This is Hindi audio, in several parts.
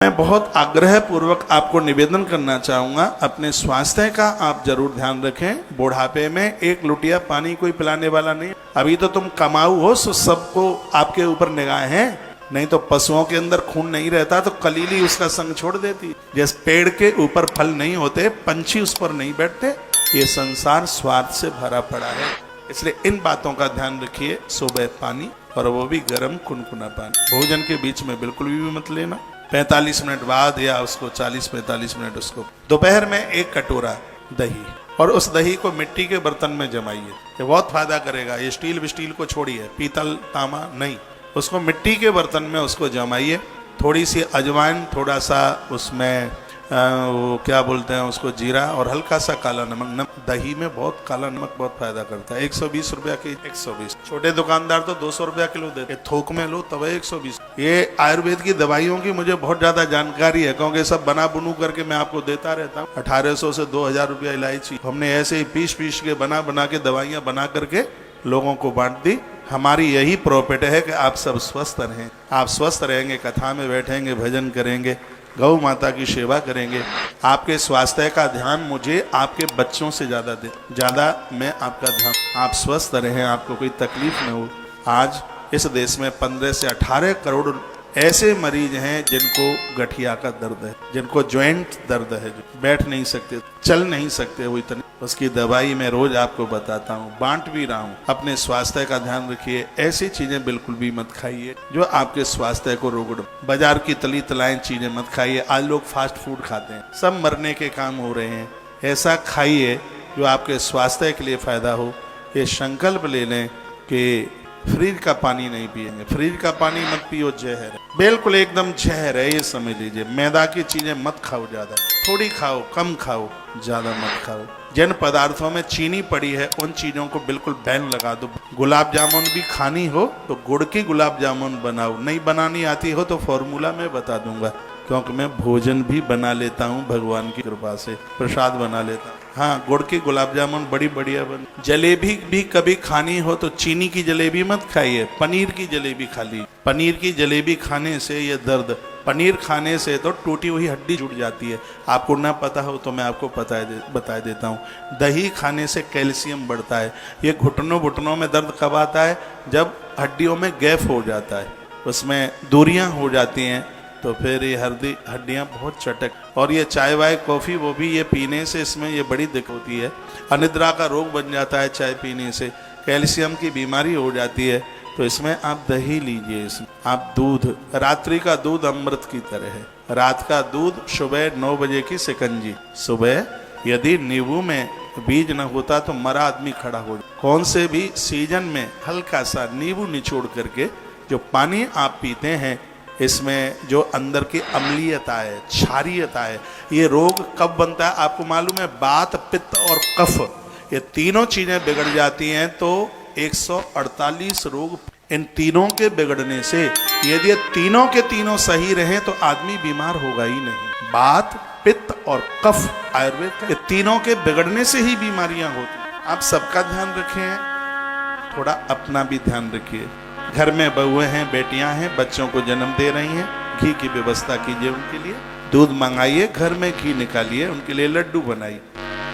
मैं बहुत आग्रह पूर्वक आपको निवेदन करना चाहूँगा, अपने स्वास्थ्य का आप जरूर ध्यान रखें। बुढ़ापे में एक लुटिया पानी कोई पिलाने वाला नहीं। अभी तो तुम कमाऊ हो, सो सबको आपके ऊपर निगाह है, नहीं तो पशुओं के अंदर खून नहीं रहता तो कलीली उसका संग छोड़ देती। जैसे पेड़ के ऊपर फल नहीं होते, पंछी उस पर नहीं बैठते, ये संसार स्वार्थ से भरा पड़ा है। इसलिए इन बातों का ध्यान रखिए। सुबह पानी, और वो भी गर्म कुनकुना पानी। भोजन के बीच में बिल्कुल भी मत लेना। 45 मिनट बाद या उसको 40-45 मिनट उसको। दोपहर में एक कटोरा दही, और उस दही को मिट्टी के बर्तन में जमाइए, ये बहुत फायदा करेगा। ये स्टील विस्टील को छोड़िए, पीतल तांबा नहीं, उसको मिट्टी के बर्तन में उसको जमाइए। थोड़ी सी अजवाइन, थोड़ा सा उसमें वो क्या बोलते हैं उसको, जीरा, और हल्का सा काला नमक। दही में बहुत काला नमक बहुत फायदा करता है। 120 रुपया की 120। छोटे दुकानदार तो 200 रुपया किलो देते, थोक में लो तब 120। ये आयुर्वेद की दवाइयों की मुझे बहुत ज्यादा जानकारी है, क्योंकि सब बना बुनू करके मैं आपको देता रहता हूँ। 1800 से 2000 रुपया इलायची हमने ऐसे ही पीस के बना के दवाइयाँ बना करके लोगों को बांट दी। हमारी यही प्रॉफिट है कि आप सब स्वस्थ रहें। आप स्वस्थ रहेंगे, कथा में बैठेंगे, भजन करेंगे, गौ माता की सेवा करेंगे, आपके स्वास्थ्य का ध्यान मुझे आपके बच्चों से ज़्यादा मैं आपका ध्यान। आप स्वस्थ रहें, आपको कोई तकलीफ न हो। आज इस देश में 15 से 18 करोड़ ऐसे मरीज हैं जिनको गठिया का दर्द है, जिनको जॉइंट दर्द है, जो बैठ नहीं सकते, चल नहीं सकते। वो इतनी, उसकी दवाई मैं रोज आपको बताता हूँ, बांट भी रहा हूँ। अपने स्वास्थ्य का ध्यान रखिए। ऐसी चीजें बिल्कुल भी मत खाइए जो आपके स्वास्थ्य को रोक दे। बाजार की तली तलाएं चीजें मत खाइए। आज लोग फास्ट फूड खाते हैं, सब मरने के काम हो रहे हैं। ऐसा खाइए जो आपके स्वास्थ्य के लिए फायदा हो। ये संकल्प ले लें कि फ्रिज का पानी नहीं पिएंगे। फ्रिज का पानी मत पियो, जहर है, बिल्कुल एकदम जहर है, ये समझ लीजिए। मैदा की चीजें मत खाओ, ज्यादा थोड़ी खाओ, कम खाओ, ज्यादा मत खाओ। जिन पदार्थों में चीनी पड़ी है उन चीजों को बिल्कुल बैन लगा दो। गुलाब जामुन भी खानी हो तो गुड़ की गुलाब जामुन बनाओ। नहीं बनानी आती हो तो फॉर्मूला मैं बता दूंगा, क्योंकि मैं भोजन भी बना लेता हूँ भगवान की कृपा से, प्रसाद बना लेता हूँ। हाँ, गुड़ की गुलाब जामुन बड़ी बढ़िया बन। जलेबी भी कभी खानी हो तो चीनी की जलेबी मत खाइए, पनीर की जलेबी खा ली। पनीर की जलेबी खाने से ये दर्द, पनीर खाने से तो टूटी हुई हड्डी जुड़ जाती है। आपको ना पता हो तो मैं आपको बता देता हूँ। दही खाने से कैल्शियम बढ़ता है। ये घुटनों में दर्द कब आता है? जब हड्डियों में गैप हो जाता है, उसमें दूरियां हो जाती हैं, तो फिर ये हड्डियाँ बहुत चटक। और ये चाय वाय कॉफ़ी वो भी ये पीने से इसमें ये बड़ी दिक्कत होती है। अनिद्रा का रोग बन जाता है चाय पीने से, कैल्शियम की बीमारी हो जाती है। तो इसमें आप दही लीजिए, इसमें आप दूध, रात्रि का दूध अमृत की तरह है। रात का दूध, सुबह 9 बजे की शिकंजी। सुबह यदि नींबू में बीज न होता तो मरा आदमी खड़ा हो जाए। कौन से भी सीजन में हल्का सा नींबू निचोड़ करके जो पानी आप पीते हैं, इसमें जो अंदर की अम्लीयता है, क्षारीयता है, ये रोग कब बनता है आपको मालूम है? वात, पित्त और कफ, ये तीनों चीजें बिगड़ जाती हैं तो 148 रोग इन तीनों के बिगड़ने से। यदि ये तीनों के तीनों सही रहें तो आदमी बीमार होगा ही नहीं। वात, पित्त और कफ आयुर्वेद के तीनों के बिगड़ने से ही बीमारियां होती। आप सबका ध्यान रखें, थोड़ा अपना भी ध्यान रखिए। घर में बहुएं हैं, बेटियां हैं, बच्चों को जन्म दे रही हैं, घी की व्यवस्था कीजिए उनके लिए। दूध मंगाइए, घर में घी निकालिए, उनके लिए लड्डू बनाइए।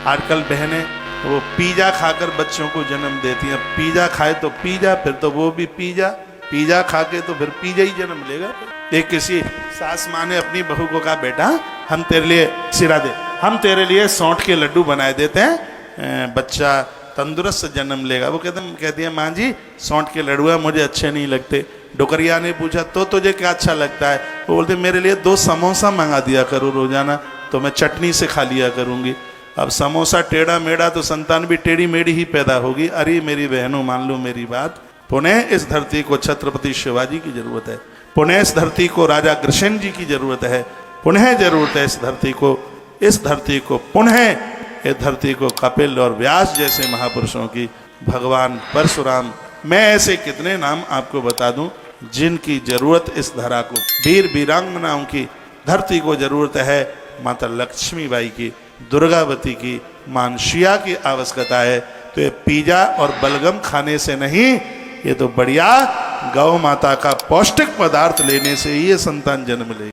आजकल बहनें वो पिज़्ज़ा खाकर बच्चों को जन्म देती हैं। पिज़्ज़ा खाए तो पिज़्ज़ा, फिर तो वो भी पिज़्ज़ा खा के तो फिर पिज़्ज़ा ही जन्म लेगा। एक किसी सास माँ ने अपनी बहू को कहा, बेटा हम तेरे लिए सिरा दे, हम तेरे लिए सौंठ के लड्डू बनाए देते हैं, बच्चा तंदुरुस्त जन्म लेगा। वो कहती है माँ जी सौंठ के लड्डू मुझे अच्छे नहीं लगते। डुकरिया ने पूछा तो तुझे क्या अच्छा लगता है? वो बोलते मेरे लिए 2 समोसा मंगा दिया करो रोजाना, तो मैं चटनी से खा लिया करूँगी। अब समोसा टेढ़ा मेढ़ा तो संतान भी टेढ़ी मेढ़ी ही पैदा होगी। अरे मेरी बहनों, मान लो मेरी बात। पुनः इस धरती को छत्रपति शिवाजी की जरूरत है। पुनः इस धरती को राजा कृष्ण जी की जरूरत है। पुनः जरूरत है इस धरती को पुनः इस धरती को कपिल और व्यास जैसे महापुरुषों की, भगवान परशुराम, मैं ऐसे कितने नाम आपको बता दूं जिनकी जरूरत इस धरा को, वीर वीरांगनाओं की धरती को जरूरत है। माता लक्ष्मीबाई की, दुर्गावती की, मानसिया की आवश्यकता है। तो ये पिज़्ज़ा और बलगम खाने से नहीं, ये तो बढ़िया गौ माता का पौष्टिक पदार्थ लेने से ही ये संतान जन्म लेगी।